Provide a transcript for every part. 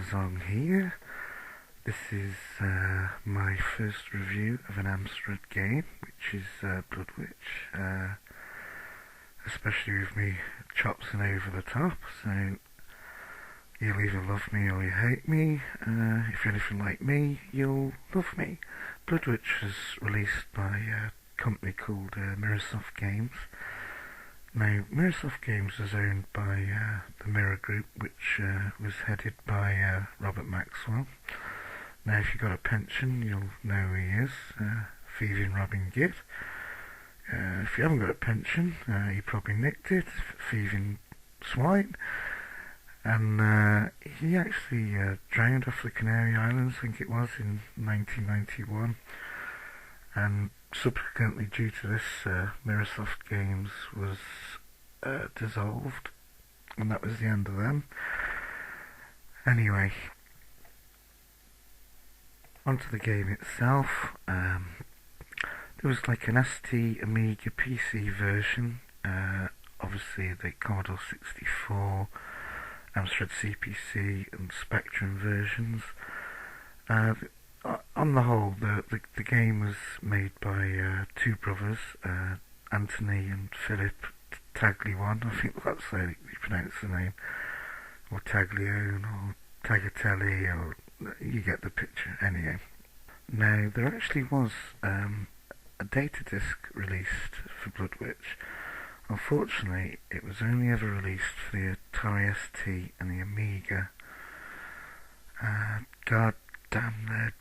Zong here. This is my first review of an Amstrad game, which is bloodwych, especially with me chopsing over the top, so you'll either love me or you hate me. If you're anything like me, you'll love me. bloodwych was released by a company called Mirrorsoft Games. Now, Mirrorsoft Games was owned by the Mirror Group, which was headed by Robert Maxwell. Now, if you've got a pension, you'll know who he is, thieving Robin Gitt. If you haven't got a pension, you probably nicked it, thieving swine. And he actually drowned off the Canary Islands, I think it was, in 1991. And subsequently, due to this, Mirrorsoft Games was dissolved, and that was the end of them. Anyway, onto the game itself. There was like an ST Amiga PC version, obviously the Commodore 64, Amstrad CPC and Spectrum versions. On the whole, the game was made by two brothers, Anthony and Philip Taglione, I think that's how you pronounce the name, or Taglione, or Tagliatelli, or you get the picture. Anyway, now there actually was a data disc released for bloodwych. Unfortunately, it was only ever released for the Atari ST and the Amiga. God damn their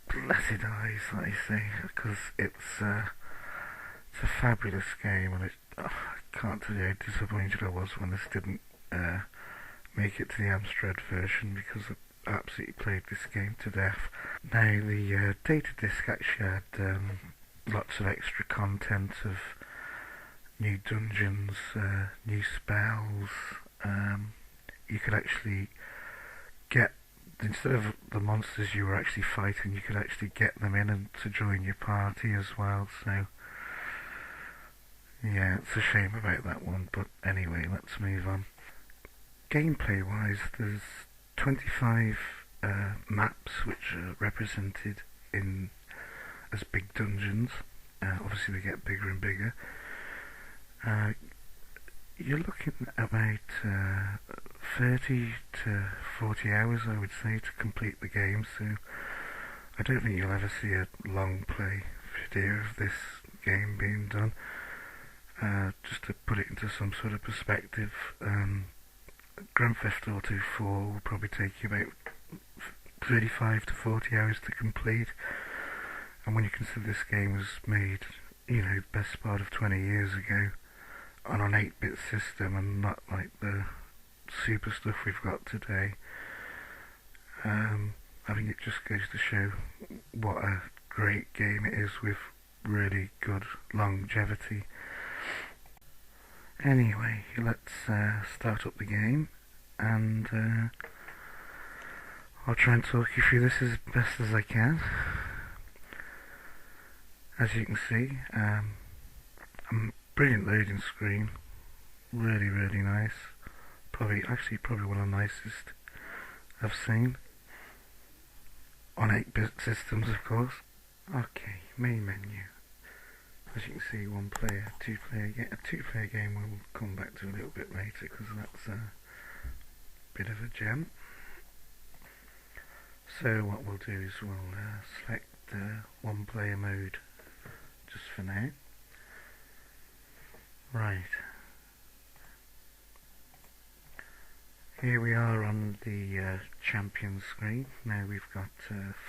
blessed eyes, like you say, because it's a fabulous game, and I can't tell you how disappointed I was when this didn't make it to the Amstrad version, because I absolutely played this game to death. Now, the data disc actually had lots of extra content of new dungeons, new spells. You could actually get, instead of the monsters you were actually fighting, you could actually get them in and to join your party as well. So yeah, it's a shame about that one, but anyway, let's move on. Gameplay wise, there's 25 maps which are represented in as big dungeons. Obviously they get bigger and bigger. You're looking at about 30 to 40 hours, I would say, to complete the game, so I don't think you'll ever see a long play video of this game being done. Just to put it into some sort of perspective, Grand Theft Auto 4 will probably take you about 35 to 40 hours to complete, and when you consider this game was made, you know, best part of 20 years ago, on an 8-bit system and not like the super stuff we've got today, I think it just goes to show what a great game it is with really good longevity. Anyway, let's start up the game, and I'll try and talk you through this as best as I can. As you can see, brilliant loading screen, really nice, probably one of the nicest I've seen, on 8-bit systems of course. Okay, main menu. As you can see, one player, a two-player game we'll come back to a little bit later, because that's a bit of a gem. So what we'll do is we'll select one-player mode just for now. Right, here we are on the champion screen. Now we've got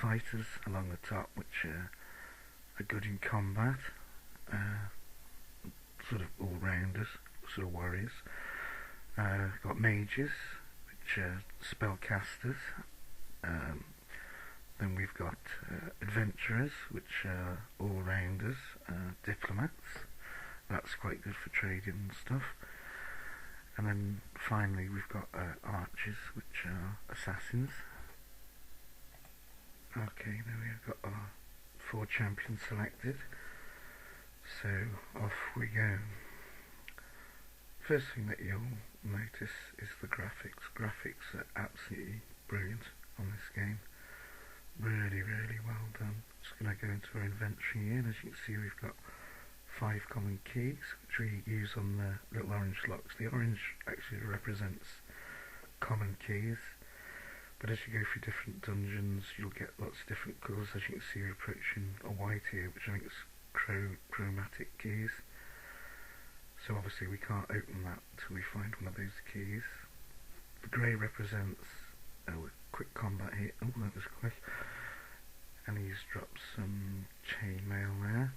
fighters along the top, which are good in combat, sort of all-rounders, sort of warriors. Got mages, which are spellcasters. Then we've got adventurers, which are all-rounders, diplomats. That's quite good for trading and stuff. And then finally we've got archers, which are assassins. Okay, now we've got our 4 champions selected, so off we go. First thing that you'll notice is the graphics. Graphics are absolutely brilliant on this game. Really, really well done. Just going to go into our inventory here, and as you can see we've got 5 common keys which we use on the little orange locks. The orange actually represents common keys, but as you go through different dungeons you'll get lots of different colours. As you can see we're approaching a white here, which I think is chromatic keys, so obviously we can't open that until we find one of those keys. The grey represents quick combat here. Oh, that was quick. And he's dropped some chainmail there.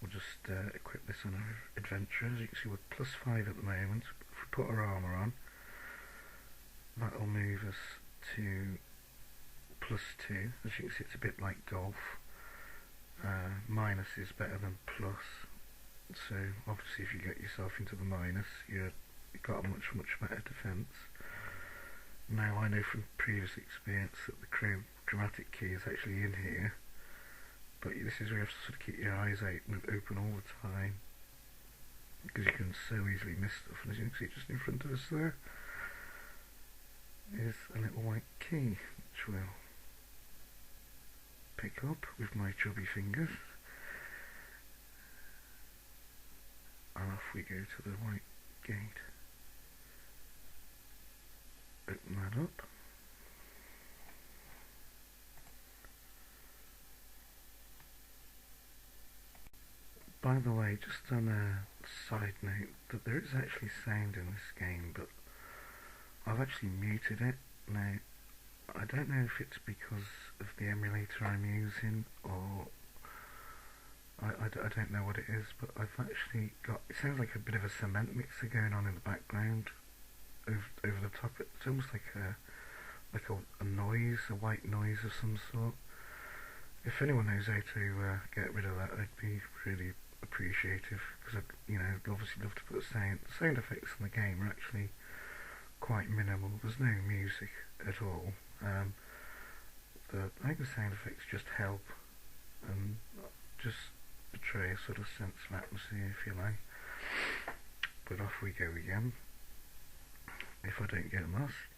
We'll just equip this on our adventure. As you can see we're +5 at the moment. If we put our armour on, that'll move us to +2. As you can see it's a bit like golf. Minus is better than plus. So obviously if you get yourself into the minus, you've got a much better defence. Now I know from previous experience that the chromatic key is actually in here, but this is where you have to sort of keep your eyes open all the time, because you can so easily miss stuff. And as you can see just in front of us there is a little white key, which we'll pick up with my chubby fingers, and off we go to the white gate. Open that up. By the way, just on a side note, that there is actually sound in this game, but I've actually muted it. Now, I don't know if it's because of the emulator I'm using, or I don't know what it is, but I've actually got, it sounds like a bit of a cement mixer going on in the background. Over the top, it's almost like a noise, a white noise of some sort. If anyone knows how to get rid of that, I'd be really appreciative, because I'd obviously love to put sound. The sound effects in the game are actually quite minimal. There's no music at all. I think the sound effects just help and just portray a sort of sense of atmosphere, if you like. But off we go again. If I don't get lost,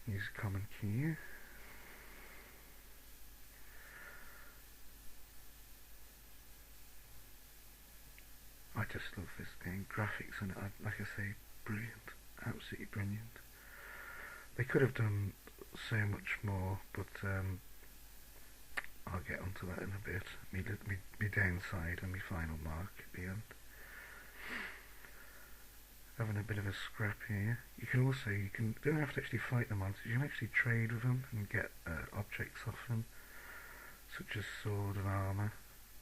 use a common key here. I just love this game. Graphics on it, like I say, brilliant, absolutely brilliant. They could have done so much more, but I'll get onto that in a bit. Me downside and my final mark at the end. Having a bit of a scrap here. You don't have to actually fight the monsters, you can actually trade with them and get objects off them, such as sword and armour,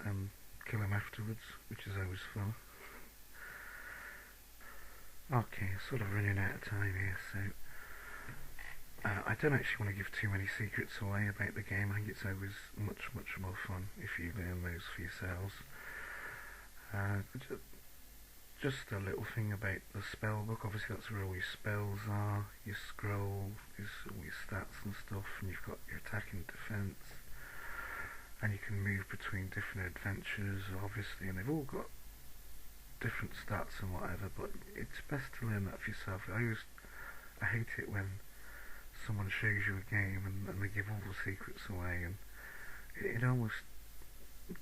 and kill them afterwards, which is always fun. Okay, sort of running out of time here, so I don't actually want to give too many secrets away about the game. I think it's always much more fun if you learn those for yourselves. Just a little thing about the spell book. Obviously that's where all your spells are, your scroll is all your stats and stuff, and you've got your attack and defence, and you can move between different adventures obviously, and they've all got different stats and whatever, but it's best to learn that for yourself. I hate it when someone shows you a game and they give all the secrets away, and it almost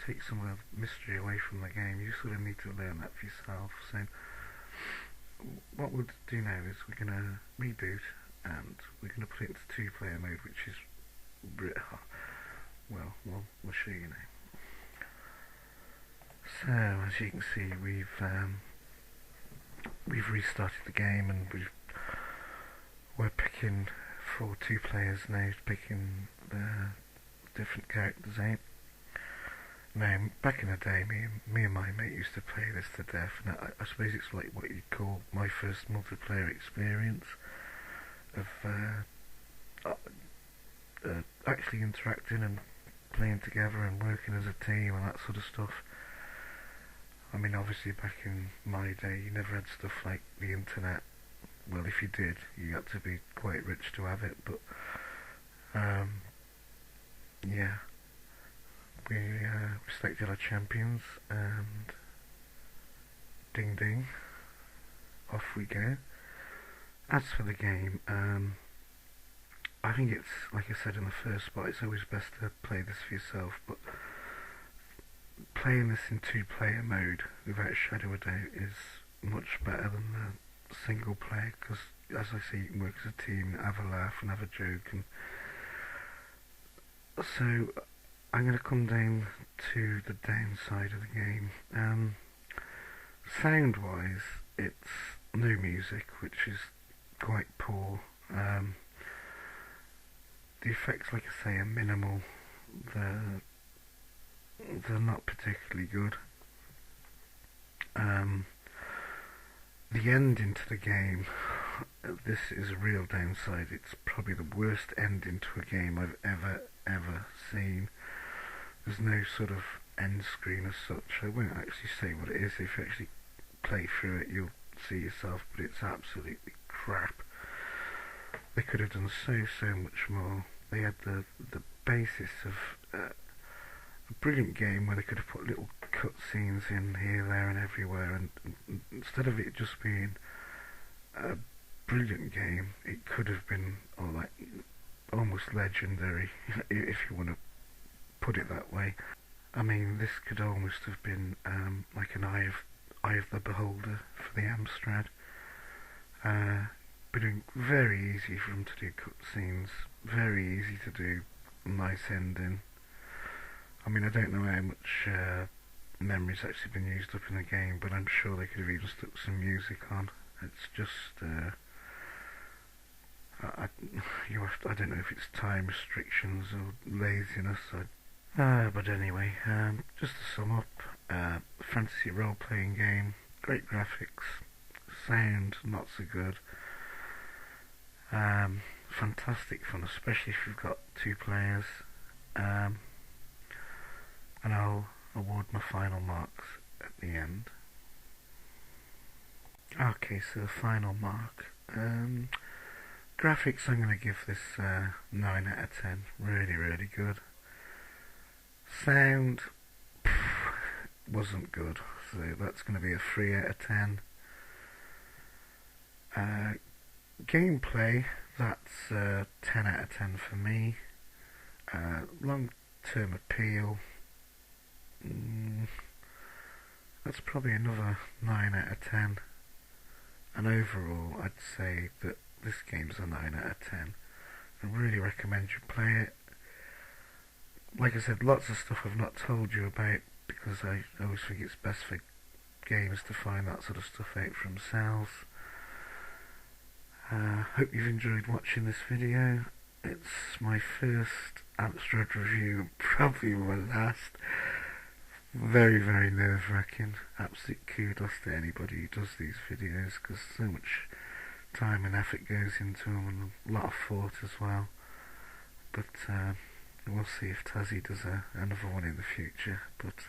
takes some of the mystery away from the game. You sort of need to learn that for yourself. So what we'll do now is we're going to reboot, and we're going to put it into 2-player mode, which is well, we'll show you now. So as you can see, we've restarted the game, and we're picking for 2 players now, picking the different characters out. Now, back in the day, me and my mate used to play this to death, and I suppose it's like what you'd call my first multiplayer experience of actually interacting and playing together and working as a team and that sort of stuff. I mean, obviously back in my day you never had stuff like the internet. Well, if you did, you had to be quite rich to have it, but yeah, we selected our champions, and ding ding, off we go. As for the game, I think it's, like I said in the first spot, it's always best to play this for yourself, but playing this in two-player mode, without a shadow of a doubt, is much better than the single player, because, as I say, you can work as a team, have a laugh and have a joke, and so I'm going to come down to the downside of the game. Sound-wise, it's no music, which is quite poor. The effects, like I say, are minimal. They're not particularly good. The ending to the game, this is a real downside. It's probably the worst ending to a game I've ever seen. There's no sort of end screen as such. I won't actually say what it is. If you actually play through it, you'll see yourself, but it's absolutely crap. They could have done so much more. They had the basis of a brilliant game where they could have put little cutscenes in here, there and everywhere, and instead of it just being a brilliant game, it could have been almost legendary, if you want to put it that way. I mean, this could almost have been like an Eye of the Beholder for the Amstrad. Been very easy for them to do cutscenes, very easy to do nice ending. I mean, I don't know how much memory's actually been used up in the game, but I'm sure they could have even stuck some music on. It's just I don't know if it's time restrictions or laziness. But anyway, just to sum up, fantasy role-playing game, great graphics, sound not so good, fantastic fun, especially if you've got two players, and I'll award my final marks at the end. Okay, so the final mark. Graphics, I'm going to give this 9 out of 10. Really good. Sound wasn't good, so that's going to be a 3 out of 10. Gameplay, that's 10 out of 10 for me. Long-term appeal, that's probably another 9 out of 10. And overall, I'd say that this game's a 9 out of 10. I really recommend you play it. Like I said, lots of stuff I've not told you about, because I always think it's best for gamers to find that sort of stuff out for themselves. Hope you've enjoyed watching this video. It's my first Amstrad review, probably my last. Very nerve-wracking. Absolute kudos to anybody who does these videos, because so much time and effort goes into them, and a lot of thought as well. But we'll see if Tazzy does another one in the future. But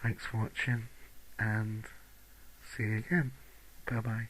thanks for watching, and see you again. Bye bye.